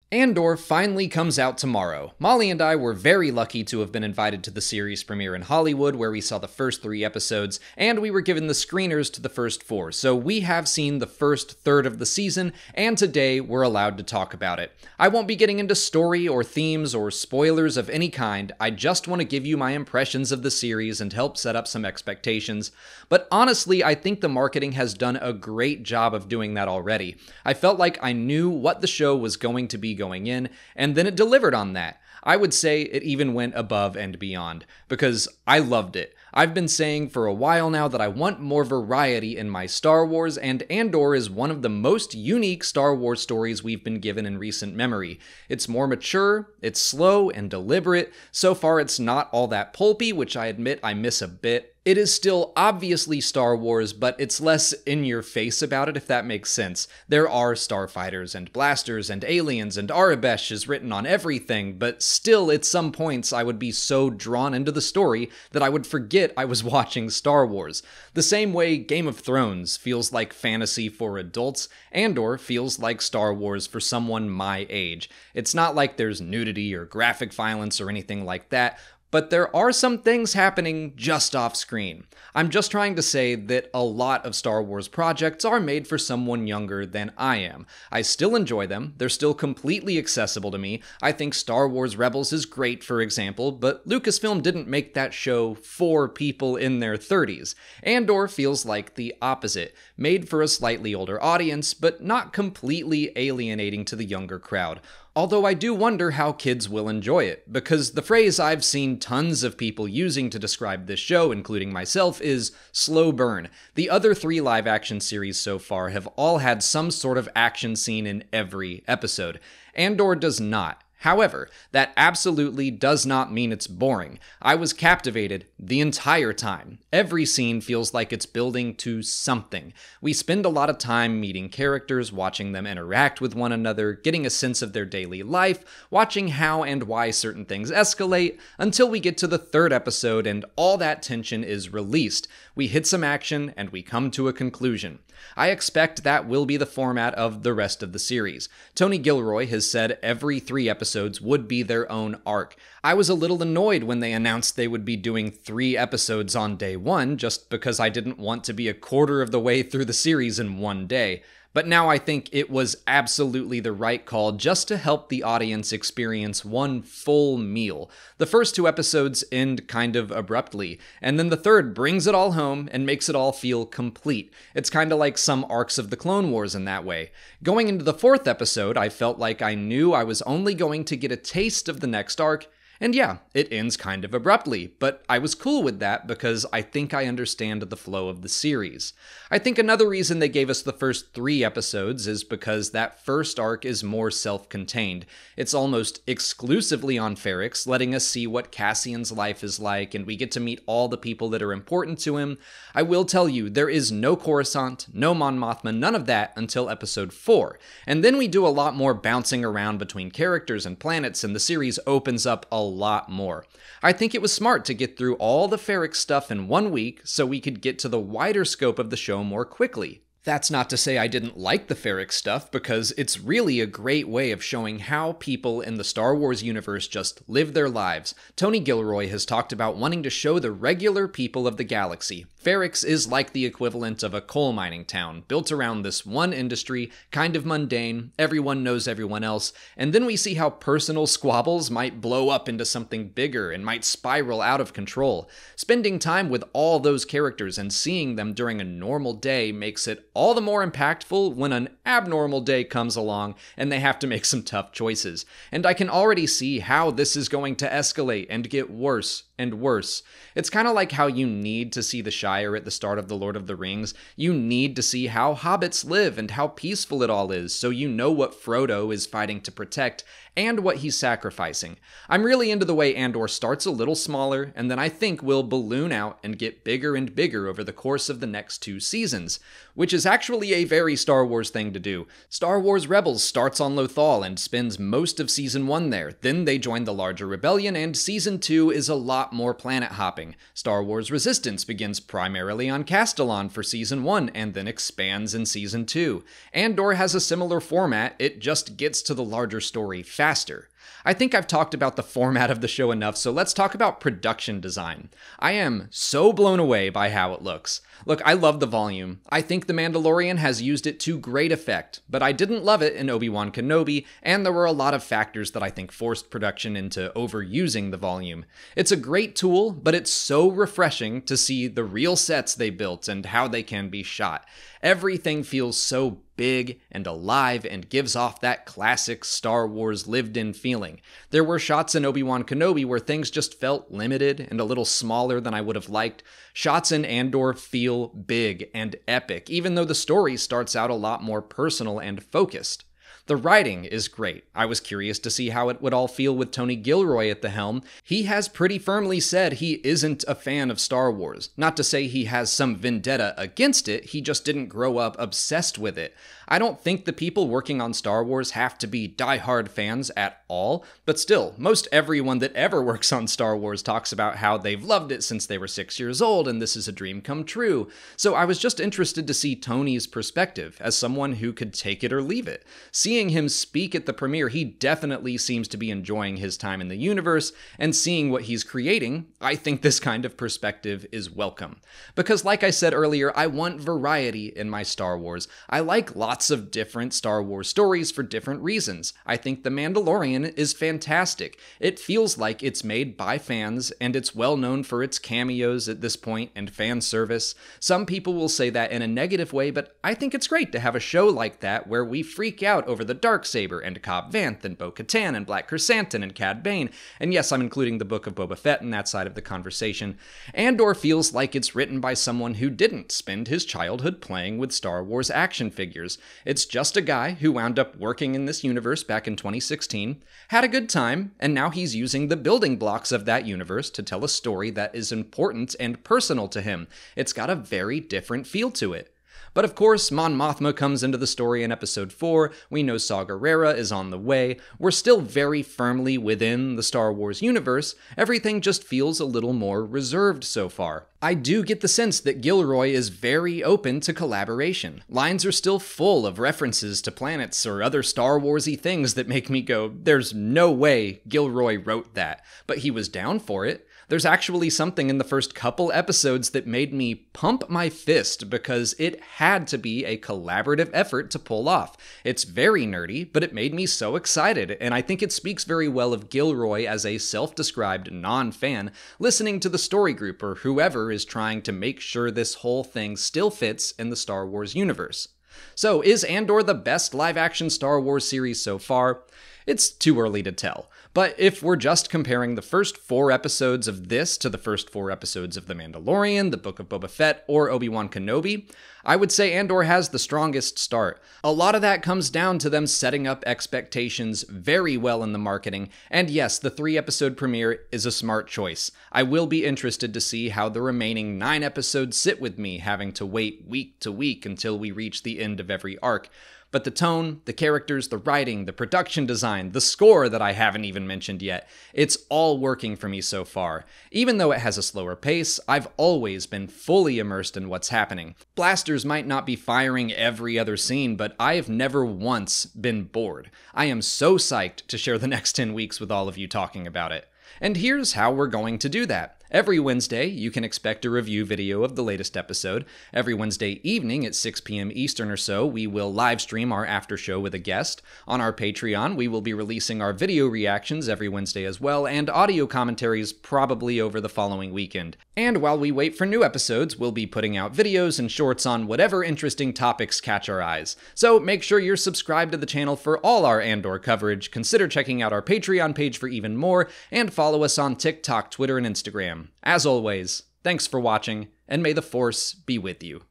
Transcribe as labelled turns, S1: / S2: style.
S1: Andor finally comes out tomorrow. Molly and I were very lucky to have been invited to the series premiere in Hollywood, where we saw the first 3 episodes, and we were given the screeners to the first 4, so we have seen the first third of the season, and today we're allowed to talk about it. I won't be getting into story or themes or spoilers of any kind. I just want to give you my impressions of the series and help set up some expectations. But honestly, I think the marketing has done a great job of doing that already. I felt like I knew what the show was going to be going in, and then it delivered on that. I would say it even went above and beyond, because I loved it. I've been saying for a while now that I want more variety in my Star Wars, and Andor is one of the most unique Star Wars stories we've been given in recent memory. It's more mature, it's slow and deliberate. So far it's not all that pulpy, which I admit I miss a bit. It is still obviously Star Wars, but it's less in your face about it, if that makes sense. There are starfighters and blasters and aliens, and Arabesh is written on everything, but still at some points I would be so drawn into the story that I would forget I was watching Star Wars. The same way Game of Thrones feels like fantasy for adults, Andor feels like Star Wars for someone my age. It's not like there's nudity or graphic violence or anything like that, but there are some things happening just off screen. I'm just trying to say that a lot of Star Wars projects are made for someone younger than I am. I still enjoy them, they're still completely accessible to me. I think Star Wars Rebels is great, for example, but Lucasfilm didn't make that show for people in their 30s. Andor feels like the opposite, made for a slightly older audience, but not completely alienating to the younger crowd. Although I do wonder how kids will enjoy it, because the phrase I've seen tons of people using to describe this show, including myself, is slow burn. The other 3 live-action series so far have all had some sort of action scene in every episode. Andor does not. However, that absolutely does not mean it's boring. I was captivated the entire time. Every scene feels like it's building to something. We spend a lot of time meeting characters, watching them interact with one another, getting a sense of their daily life, watching how and why certain things escalate, until we get to the 3rd episode and all that tension is released. We hit some action and we come to a conclusion. I expect that will be the format of the rest of the series. Tony Gilroy has said every 3 episodes would be their own arc. I was a little annoyed when they announced they would be doing 3 episodes on day 1, just because I didn't want to be a quarter of the way through the series in one day. But now I think it was absolutely the right call just to help the audience experience one full meal. The first 2 episodes end kind of abruptly, and then the 3rd brings it all home and makes it all feel complete. It's kind of like some arcs of the Clone Wars in that way. Going into the 4th episode, I felt like I knew I was only going to get a taste of the next arc, and yeah, it ends kind of abruptly, but I was cool with that because I think I understand the flow of the series. I think another reason they gave us the first 3 episodes is because that first arc is more self-contained. It's almost exclusively on Ferrix, letting us see what Cassian's life is like, and we get to meet all the people that are important to him. I will tell you, there is no Coruscant, no Mon Mothma, none of that until episode 4. And then we do a lot more bouncing around between characters and planets, and the series opens up a lot more. I think it was smart to get through all the Ferrix stuff in 1 week so we could get to the wider scope of the show more quickly. That's not to say I didn't like the Ferrix stuff, because it's really a great way of showing how people in the Star Wars universe just live their lives. Tony Gilroy has talked about wanting to show the regular people of the galaxy. Ferrix is like the equivalent of a coal mining town, built around this one industry, kind of mundane, everyone knows everyone else, and then we see how personal squabbles might blow up into something bigger and might spiral out of control. Spending time with all those characters and seeing them during a normal day makes it all the more impactful when an abnormal day comes along and they have to make some tough choices. And I can already see how this is going to escalate and get worse and worse. It's kind of like how you need to see the Shire at the start of The Lord of the Rings. You need to see how hobbits live and how peaceful it all is, so you know what Frodo is fighting to protect and what he's sacrificing. I'm really into the way Andor starts a little smaller, and then I think will balloon out and get bigger and bigger over the course of the next 2 seasons, which is actually a very Star Wars thing to do. Star Wars Rebels starts on Lothal and spends most of Season 1 there. Then they join the larger rebellion, and Season 2 is a lot more planet hopping. Star Wars Resistance begins primarily on Castellon for Season 1 and then expands in Season 2. Andor has a similar format, it just gets to the larger story faster. I think I've talked about the format of the show enough, so let's talk about production design. I am so blown away by how it looks. Look, I love the volume. I think The Mandalorian has used it to great effect, but I didn't love it in Obi-Wan Kenobi, and there were a lot of factors that I think forced production into overusing the volume. It's a great tool, but it's so refreshing to see the real sets they built and how they can be shot. Everything feels so big and alive and gives off that classic Star Wars lived-in feeling. There were shots in Obi-Wan Kenobi where things just felt limited and a little smaller than I would have liked. Shots in Andor feel big and epic, even though the story starts out a lot more personal and focused. The writing is great. I was curious to see how it would all feel with Tony Gilroy at the helm. He has pretty firmly said he isn't a fan of Star Wars. Not to say he has some vendetta against it, he just didn't grow up obsessed with it. I don't think the people working on Star Wars have to be diehard fans at all, but still, most everyone that ever works on Star Wars talks about how they've loved it since they were 6 years old and this is a dream come true. So I was just interested to see Tony's perspective as someone who could take it or leave it. Seeing him speak at the premiere, he definitely seems to be enjoying his time in the universe, and seeing what he's creating, I think this kind of perspective is welcome. Because like I said earlier, I want variety in my Star Wars. I like lots of different Star Wars stories for different reasons. I think The Mandalorian is fantastic. It feels like it's made by fans, and it's well known for its cameos at this point and fan service. Some people will say that in a negative way, but I think it's great to have a show like that where we freak out over the Darksaber and Cobb Vanth and Bo-Katan and Black Chrysanthemum and Cad Bane. And yes, I'm including the Book of Boba Fett in that side of the conversation. Andor feels like it's written by someone who didn't spend his childhood playing with Star Wars action figures. It's just a guy who wound up working in this universe back in 2016, had a good time, and now he's using the building blocks of that universe to tell a story that is important and personal to him. It's got a very different feel to it. But of course, Mon Mothma comes into the story in Episode 4, we know Saw Gerrera is on the way, we're still very firmly within the Star Wars universe, everything just feels a little more reserved so far. I do get the sense that Gilroy is very open to collaboration. Lines are still full of references to planets or other Star Wars-y things that make me go, there's no way Gilroy wrote that, but he was down for it. There's actually something in the first couple episodes that made me pump my fist because it had to be a collaborative effort to pull off. It's very nerdy, but it made me so excited, and I think it speaks very well of Gilroy as a self-described non-fan listening to the story group or whoever is trying to make sure this whole thing still fits in the Star Wars universe. So, is Andor the best live-action Star Wars series so far? It's too early to tell, but if we're just comparing the first 4 episodes of this to the first 4 episodes of The Mandalorian, The Book of Boba Fett, or Obi-Wan Kenobi, I would say Andor has the strongest start. A lot of that comes down to them setting up expectations very well in the marketing, and yes, the 3-episode premiere is a smart choice. I will be interested to see how the remaining 9 episodes sit with me, having to wait week to week until we reach the end of every arc. But the tone, the characters, the writing, the production design, the score that I haven't even mentioned yet, it's all working for me so far. Even though it has a slower pace, I've always been fully immersed in what's happening. Blasters might not be firing every other scene, but I have never once been bored. I am so psyched to share the next 10 weeks with all of you talking about it. And here's how we're going to do that. Every Wednesday, you can expect a review video of the latest episode. Every Wednesday evening at 6 p.m. Eastern or so, we will live stream our after show with a guest. On our Patreon, we will be releasing our video reactions every Wednesday as well, and audio commentaries probably over the following weekend. And while we wait for new episodes, we'll be putting out videos and shorts on whatever interesting topics catch our eyes. So make sure you're subscribed to the channel for all our Andor coverage, consider checking out our Patreon page for even more, and follow us on TikTok, Twitter, and Instagram. As always, thanks for watching, and may the Force be with you.